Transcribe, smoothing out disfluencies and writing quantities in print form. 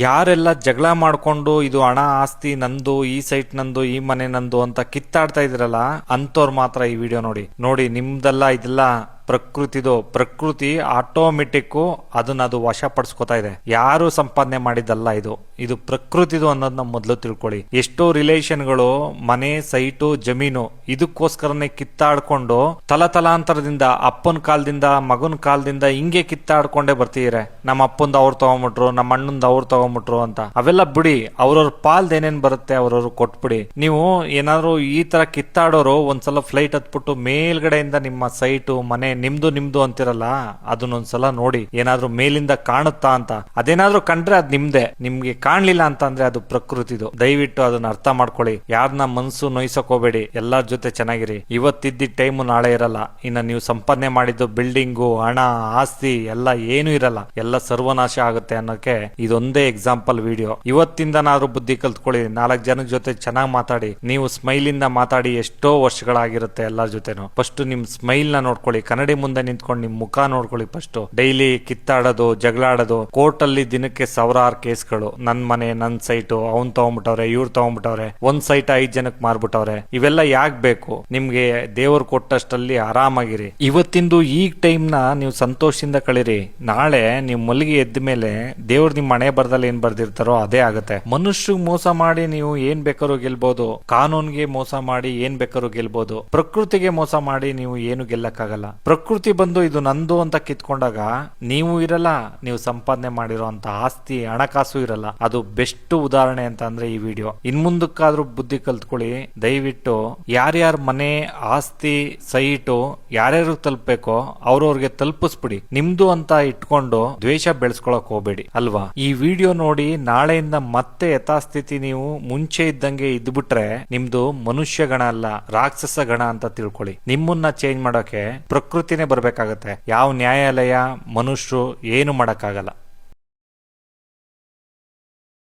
ಯಾರೆಲ್ಲ ಜಗಳ ಮಾಡ್ಕೊಂಡು ಇದು ಹಣ ಆಸ್ತಿ ನಂದು, ಈ ಸೈಟ್ ನಂದು, ಈ ಮನೆ ನಂದು ಅಂತ ಕಿತ್ತಾಡ್ತಾ ಇದ್ರಲ್ಲ ಅಂತವ್ರು ಮಾತ್ರ ಈ ವಿಡಿಯೋ ನೋಡಿ. ನೋಡಿ ನಿಮ್ದೆಲ್ಲ ಇದೆಲ್ಲ ಪ್ರಕೃತಿದು. ಪ್ರಕೃತಿ ಆಟೋಮೆಟಿಕ್ ಅದನ್ನ ಅದು ವಶಪಡಿಸ್ಕೊತಾ ಇದೆ. ಯಾರು ಸಂಪಾದನೆ ಮಾಡಿದ್ದಲ್ಲ ಇದು, ಇದು ಪ್ರಕೃತಿದು ಅನ್ನೋದನ್ನ ಮೊದಲು ತಿಳ್ಕೊಳ್ಳಿ. ಎಷ್ಟೋ ರಿಲೇಷನ್ಗಳು ಮನೆ, ಸೈಟು, ಜಮೀನು ಇದಕ್ಕೋಸ್ಕರನೇ ಕಿತ್ತಾಡ್ಕೊಂಡು ತಲತಲಾಂತರದಿಂದ ಅಪ್ಪನ ಕಾಲದಿಂದ ಮಗನ ಕಾಲದಿಂದ ಹಿಂಗೆ ಕಿತ್ತಾಡ್ಕೊಂಡೇ ಬರ್ತಿದ್ರೆ. ನಮ್ಮ ಅಪ್ಪಂದ ಅವ್ರು ತಗೊಂಬಿಟ್ರು, ನಮ್ಮ ಅಣ್ಣಂದ ಅವ್ರು ತಗೊಂಬಿಟ್ರು ಅಂತ ಅವೆಲ್ಲ ಬಿಡಿ. ಅವ್ರವ್ರ ಪಾಲ್ದ ಏನೇನ್ ಬರುತ್ತೆ ಅವ್ರವ್ರು ಕೊಟ್ಬಿಡಿ. ನೀವು ಏನಾದ್ರು ಈ ತರ ಕಿತ್ತಾಡೋರು ಒಂದ್ಸಲ ಫ್ಲೈಟ್ ಹತ್ಬಿಟ್ಟು ಮೇಲ್ಗಡೆಯಿಂದ ನಿಮ್ಮ ಸೈಟು, ಮನೆ ನಿಮ್ದು ಅಂತಿರಲ್ಲ, ಅದನ್ನೊಂದ್ಸಲ ನೋಡಿ. ಏನಾದ್ರೂ ಮೇಲಿಂದ ಕಾಣುತ್ತಾ ಅಂತ. ಅದೇನಾದ್ರೂ ಕಂಡ್ರೆ ಅದ್ ನಿಮ್ದೆ, ನಿಮ್ಗೆ ಕಾಣ್ಲಿಲ್ಲ ಅಂತ ಅಂದ್ರೆ ಅದು ಪ್ರಕೃತಿದು. ದಯವಿಟ್ಟು ಅದನ್ನ ಅರ್ಥ ಮಾಡ್ಕೊಳ್ಳಿ. ಯಾರನ್ನ ಮನ್ಸು ನೋಯ್ಸಕ್ ಹೋಗ್ಬೇಡಿ. ಎಲ್ಲಾರ ಜೊತೆ ಚೆನ್ನಾಗಿರಿ. ಇವತ್ತಿದ್ದ ಟೈಮು ನಾಳೆ ಇರಲ್ಲ. ಇನ್ನ ನೀವು ಸಂಪಾದನೆ ಮಾಡಿದ್ದು ಬಿಲ್ಡಿಂಗು, ಹಣ, ಆಸ್ತಿ ಎಲ್ಲ ಏನು ಇರಲ್ಲ. ಎಲ್ಲ ಸರ್ವನಾಶ ಆಗುತ್ತೆ ಅನ್ನೋಕೆ ಇದೊಂದೇ ಎಕ್ಸಾಂಪಲ್ ವಿಡಿಯೋ. ಇವತ್ತಿಂದನಾದ್ರೂ ಬುದ್ಧಿ ಕಲ್ತ್ಕೊಳ್ಳಿ. 4 ಜನದ ಜೊತೆ ಚೆನ್ನಾಗಿ ಮಾತಾಡಿ. ನೀವು ಸ್ಮೈಲ್ ಇಂದ ಮಾತಾಡಿ ಎಷ್ಟೋ ವರ್ಷಗಳಾಗಿರುತ್ತೆ ಎಲ್ಲರ ಜೊತೆನು. ಫಸ್ಟ್ ನಿಮ್ ಸ್ಮೈಲ್ ನ ನೋಡ್ಕೊಳ್ಳಿ. ಕನ್ನಡಿ ಮುಂದೆ ನಿಂತ್ಕೊಂಡು ನಿಮ್ ಮುಖ ನೋಡ್ಕೊಳ್ಳಿ. ಫಸ್ಟ್ ಡೈಲಿ ಕಿತ್ತಾಡೋದು, ಜಗಳಾಡೋದು, ಕೋರ್ಟ್ ಅಲ್ಲಿ ದಿನಕ್ಕೆ 1000 ಕೇಸ್ಗಳು. ನನ್ ಮನೆ, ನನ್ ಸೈಟು, ಅವ್ನ್ ತಗೊಂಡ್ಬಿಟ್ಟವ್ರೆ, ಇವ್ರು ತಗೊಂಡ್ಬಿಟ್ಟವ್ರೆ, ಒಂದ್ ಸೈಟ್ 5 ಜನಕ್ಕೆ ಮಾರ್ಬಿಟ್ಟವ್ರೆ. ಇವೆಲ್ಲ ಯಾಕೆ ಬೇಕು ನಿಮ್ಗೆ? ದೇವ್ರು ಕೊಟ್ಟಷ್ಟಲ್ಲಿ ಆರಾಮಾಗಿರಿ. ಇವತ್ತಿಂದು ಈ ಟೈಮ್ ನ ನೀವು ಸಂತೋಷದಿಂದ ಕಳೀರಿ. ನಾಳೆ ನೀವು ಮಲಗಿ ಎದ್ದ ಮೇಲೆ ದೇವ್ರು ನಿಮ್ ಮನೆ ಬರ್ದಲ್ಲಿ ಏನ್ ಬರ್ದಿರ್ತಾರೋ ಅದೇ ಆಗುತ್ತೆ. ಮನುಷ್ಯಗ್ ಮೋಸ ಮಾಡಿ ನೀವು ಏನ್ ಬೇಕಾದ್ರೂ ಗೆಲ್ಬಹುದು. ಕಾನೂನ್ಗೆ ಮೋಸ ಮಾಡಿ ಏನ್ ಬೇಕಾದ್ರೂ ಗೆಲ್ಬಹುದು. ಪ್ರಕೃತಿಗೆ ಮೋಸ ಮಾಡಿ ನೀವು ಏನು ಗೆಲ್ಲಕ್ಕಾಗಲ್ಲ. ಪ್ರಕೃತಿ ಬಂದು ಇದು ನಂದು ಅಂತ ಕಿತ್ಕೊಂಡಾಗ ನೀವು ಇರಲ್ಲ. ನೀವು ಸಂಪಾದನೆ ಮಾಡಿರೋ ಅಂತ ಆಸ್ತಿ, ಹಣಕಾಸು ಇರಲ್ಲ. ಅದು ಬೆಸ್ಟ್ ಉದಾಹರಣೆ ಅಂತ ಅಂದ್ರೆ ಈ ವಿಡಿಯೋ. ಇನ್ ಮುಂದಕ್ಕಾದ್ರೂ ಬುದ್ಧಿ ಕಲ್ತ್ಕೊಳ್ಳಿ. ದಯವಿಟ್ಟು ಯಾರ್ಯಾರ ಮನೆ, ಆಸ್ತಿ, ಸೈಟು ಯಾರ್ಯಾರು ತಲುಪಬೇಕೋ ಅವ್ರವ್ರಿಗೆ ತಲುಪಿಸ್ಬಿಡಿ. ನಿಮ್ದು ಅಂತ ಇಟ್ಕೊಂಡು ದ್ವೇಷ ಬೆಳೆಸ್ಕೊಳಕ್ ಹೋಗ್ಬೇಡಿ ಅಲ್ವಾ? ಈ ವಿಡಿಯೋ ನೋಡಿ ನಾಳೆಯಿಂದ ಮತ್ತೆ ಯಥಾಸ್ಥಿತಿ ನೀವು ಮುಂಚೆ ಇದ್ದಂಗೆ ಇದ್ಬಿಟ್ರೆ ನಿಮ್ದು ಮನುಷ್ಯ ಗಣ ಅಲ್ಲ, ರಾಕ್ಷಸ ಗಣ ಅಂತ ತಿಳ್ಕೊಳ್ಳಿ. ನಿಮ್ಮನ್ನ ಚೇಂಜ್ ಮಾಡೋಕೆ ಪ್ರಕೃತಿನೇ ಬರ್ಬೇಕಾಗತ್ತೆ. ಯಾವ ನ್ಯಾಯಾಲಯ, ಮನುಷ್ಯರು ಏನು ಮಾಡಕ್ಕಾಗಲ್ಲ.